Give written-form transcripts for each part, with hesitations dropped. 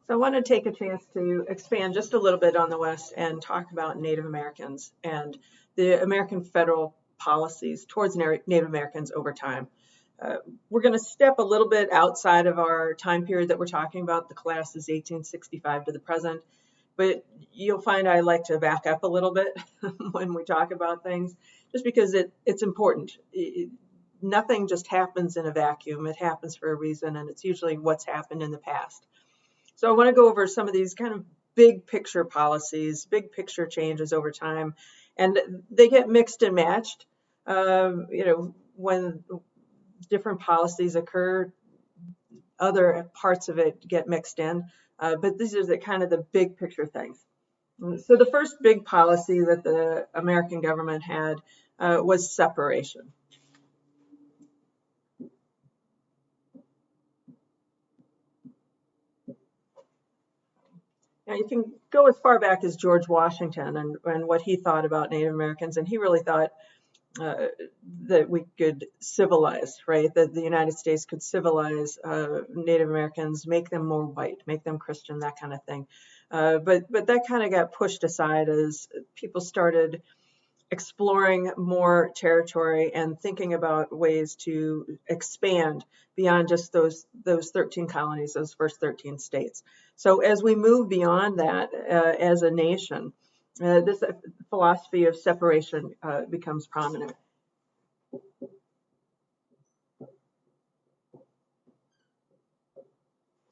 So I want to take a chance to expand just a little bit on the West and talk about Native Americans and the American federal policies towards Native Americans over time. We're going to step a little bit outside of our time period that we're talking about. The class is 1865 to the present, but you'll find I like to back up a little bit when we talk about things, just because it's important. Nothing just happens in a vacuum. It happens for a reason, and it's usually what's happened in the past. So I want to go over some of these kind of big picture policies, big picture changes over time, and they get mixed and matched. When different policies occur, other parts of it get mixed in, but these are the kind of the big picture things. So the first big policy that the American government had was separation. Now you can go as far back as George Washington and what he thought about Native Americans, and he really thought that we could civilize, right? That the United States could civilize Native Americans, make them more white, make them Christian, that kind of thing. But that kind of got pushed aside as people started exploring more territory and thinking about ways to expand beyond just those 13 colonies, those first 13 states. So as we move beyond that as a nation, this philosophy of separation becomes prominent.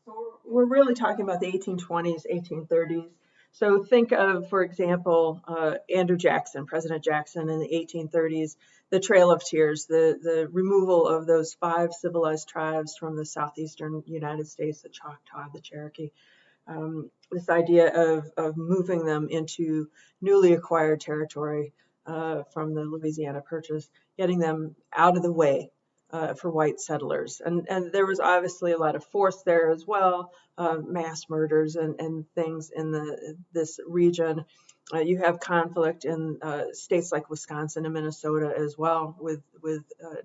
So we're really talking about the 1820s, 1830s. So think of, for example, Andrew Jackson, President Jackson in the 1830s, the Trail of Tears, the removal of those 5 civilized tribes from the southeastern United States, the Choctaw, the Cherokee. This idea of moving them into newly acquired territory from the Louisiana Purchase, getting them out of the way for white settlers. And there was obviously a lot of force there as well, mass murders and things in this region. You have conflict in states like Wisconsin and Minnesota as well with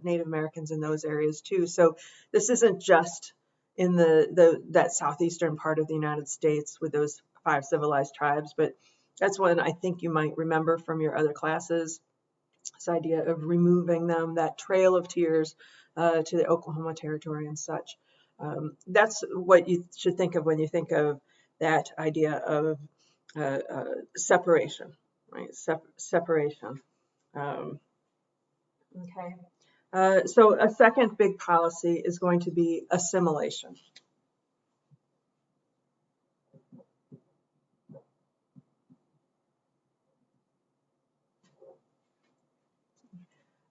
Native Americans in those areas too. So this isn't just in that southeastern part of the United States with those 5 civilized tribes, but that's one I think you might remember from your other classes. This idea of removing them, that Trail of Tears to the Oklahoma Territory and such. That's what you should think of when you think of that idea of separation, right? Separation. Okay. So a second big policy is going to be assimilation.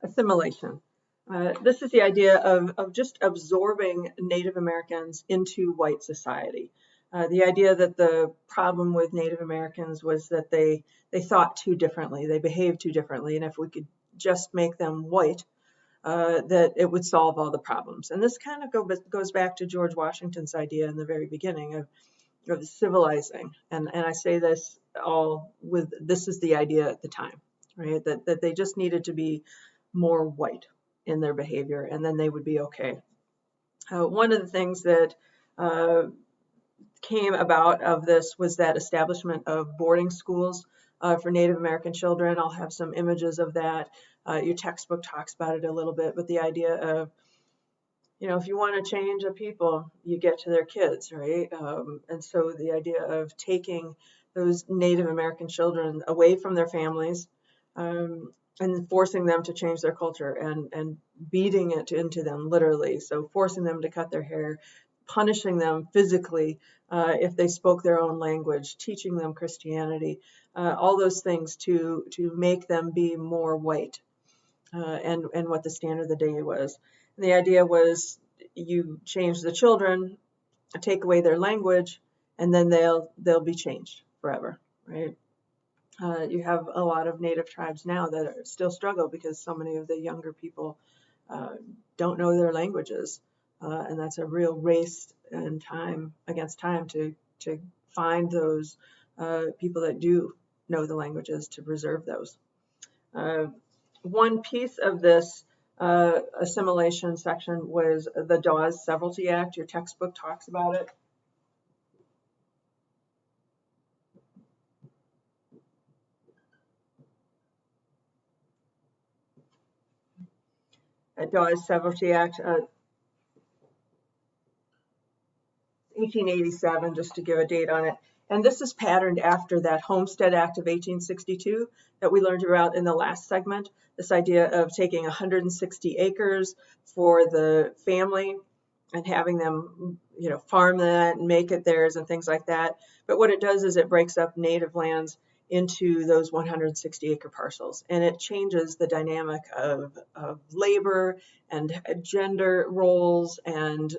Assimilation. This is the idea of just absorbing Native Americans into white society. The idea that the problem with Native Americans was that they thought too differently, they behaved too differently, and if we could just make them white, that it would solve all the problems. And this kind of goes back to George Washington's idea in the very beginning of civilizing. And I say this all with, this is the idea at the time, right? That they just needed to be more white in their behavior, and then they would be okay. One of the things that came about of this was that establishment of boarding schools for Native American children. I'll have some images of that. Your textbook talks about it a little bit, but the idea of, if you want to change a people, you get to their kids, right? And so the idea of taking those Native American children away from their families and forcing them to change their culture and beating it into them literally. So forcing them to cut their hair, punishing them physically if they spoke their own language, teaching them Christianity, all those things to make them be more white and what the standard of the day was. And the idea was you change the children, take away their language, and then they'll be changed forever, right? You have a lot of Native tribes now that still struggle because so many of the younger people don't know their languages. And that's a real race and time against time to find those people that do know the languages to preserve those. One piece of this assimilation section was the Dawes Severalty Act. Your textbook talks about it. Dawes Severalty Act, 1887, just to give a date on it. And this is patterned after that Homestead Act of 1862 that we learned about in the last segment. This idea of taking 160 acres for the family and having them, farm that and make it theirs and things like that. But what it does is it breaks up native lands into those 160 acre parcels, and it changes the dynamic of labor and gender roles and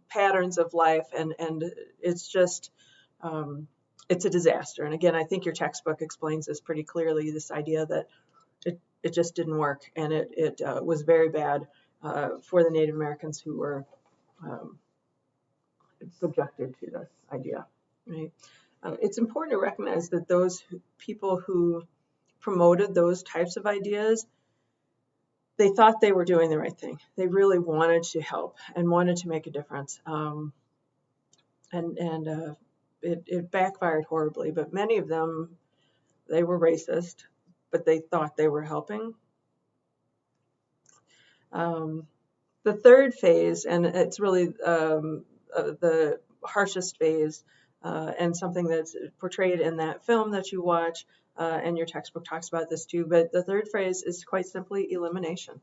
patterns of life, and it's just it's a disaster. And again, I think your textbook explains this pretty clearly, this idea that it just didn't work, and it was very bad for the Native Americans who were subjected to this idea, right? It's important to recognize that those people who promoted those types of ideas, they thought they were doing the right thing. They really wanted to help and wanted to make a difference. It backfired horribly, but many of them, they were racist, but they thought they were helping. The third phase, and it's really the harshest phase, and something that's portrayed in that film that you watch, and your textbook talks about this too, but the third phase is quite simply elimination.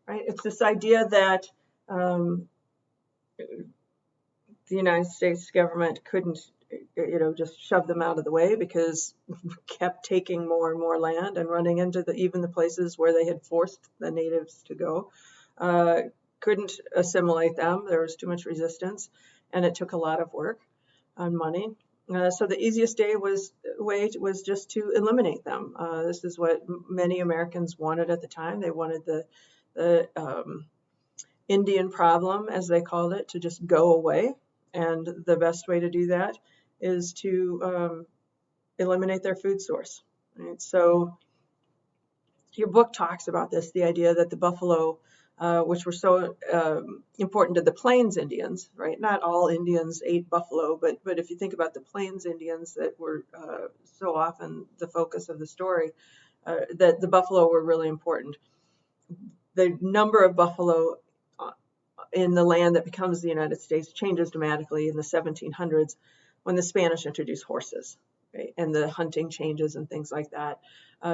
Right? It's this idea that the United States government couldn't, just shove them out of the way because kept taking more and more land and running into even the places where they had forced the natives to go. Couldn't assimilate them. There was too much resistance, and it took a lot of work and money. So the easiest way was just to eliminate them. This is what many Americans wanted at the time. They wanted the Indian problem, as they called it, to just go away. And the best way to do that is to eliminate their food source. Right? So your book talks about this, the idea that the buffalo, which were so important to the Plains Indians, right? Not all Indians ate buffalo, but if you think about the Plains Indians that were so often the focus of the story, that the buffalo were really important. The number of buffalo in the land that becomes the United States changes dramatically in the 1700s when the Spanish introduced horses, right? And the hunting changes and things like that.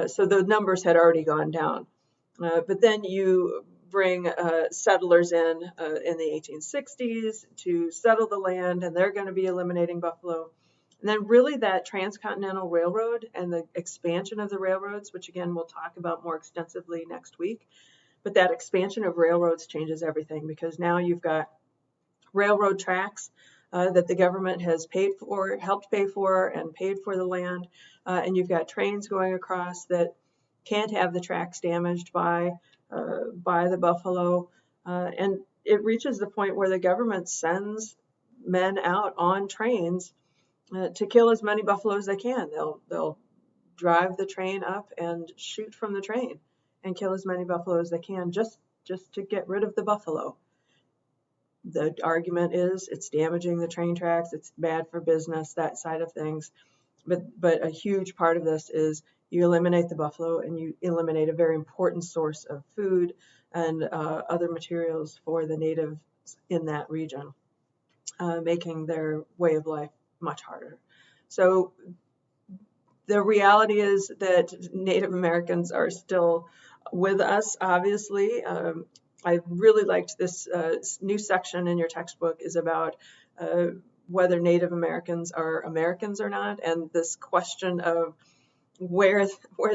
So the numbers had already gone down. But then you bring settlers in the 1860s to settle the land, and they're going to be eliminating buffalo. And then really that transcontinental railroad and the expansion of the railroads, which again we'll talk about more extensively next week, but that expansion of railroads changes everything, because now you've got railroad tracks that the government has helped pay for and paid for the land, and you've got trains going across that can't have the tracks damaged by the buffalo, and it reaches the point where the government sends men out on trains to kill as many buffalo as they can. They'll drive the train up and shoot from the train and kill as many buffalo as they can just to get rid of the buffalo. The argument is it's damaging the train tracks, it's bad for business, that side of things. But a huge part of this is you eliminate the buffalo and you eliminate a very important source of food and other materials for the natives in that region, making their way of life much harder. So the reality is that Native Americans are still with us, obviously. I really liked this new section in your textbook is about whether Native Americans are Americans or not, and this question of where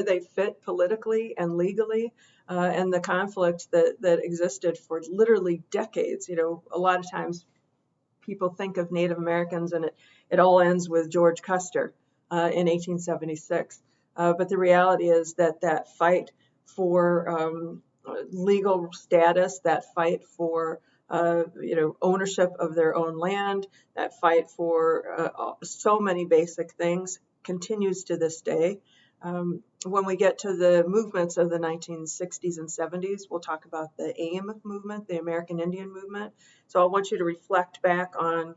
they fit politically and legally, and the conflict that existed for literally decades. A lot of times people think of Native Americans and it all ends with George Custer in 1876. But the reality is that fight for legal status, that fight for ownership of their own land, that fight for so many basic things continues to this day. When we get to the movements of the 1960s and 70s, we'll talk about the AIM movement, the American Indian movement. So I want you to reflect back on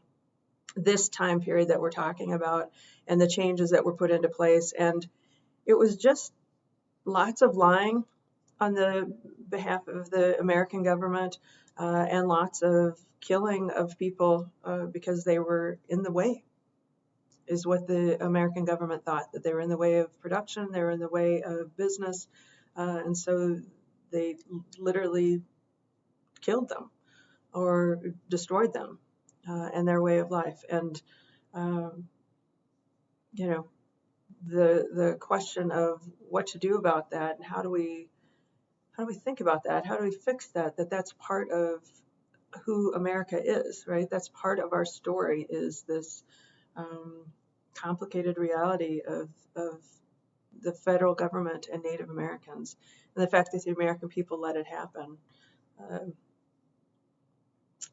this time period that we're talking about and the changes that were put into place. And it was just lots of lying on the behalf of the American government, and lots of killing of people because they were in the way, is what the American government thought, that they were in the way of production, they were in the way of business, and so they literally killed them or destroyed them and their way of life. And you know, the question of what to do about that and how do we think about that? How do we fix that? That's part of who America is, right? That's part of our story, is this complicated reality of the federal government and Native Americans, and the fact that the American people let it happen.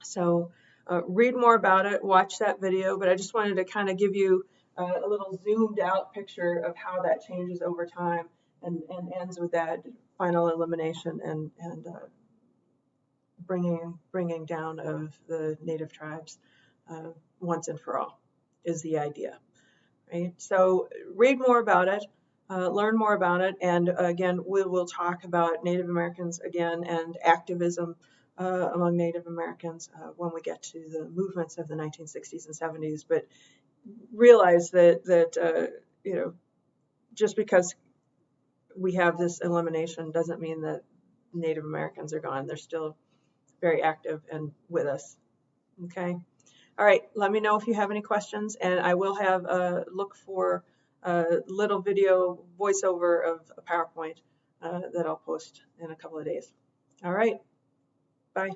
So read more about it, watch that video, but I just wanted to kind of give you a little zoomed out picture of how that changes over time and ends with that final elimination and bringing down of the Native tribes once and for all is the idea, right? So read more about it, learn more about it, and again, we will talk about Native Americans again and activism among Native Americans when we get to the movements of the 1960s and 70s. But realize that you know, just because we have this elimination doesn't mean that Native Americans are gone. They're still very active and with us. Okay. All right. Let me know if you have any questions, and I will have a look for a little video voiceover of a PowerPoint that I'll post in a couple of days. All right. Bye.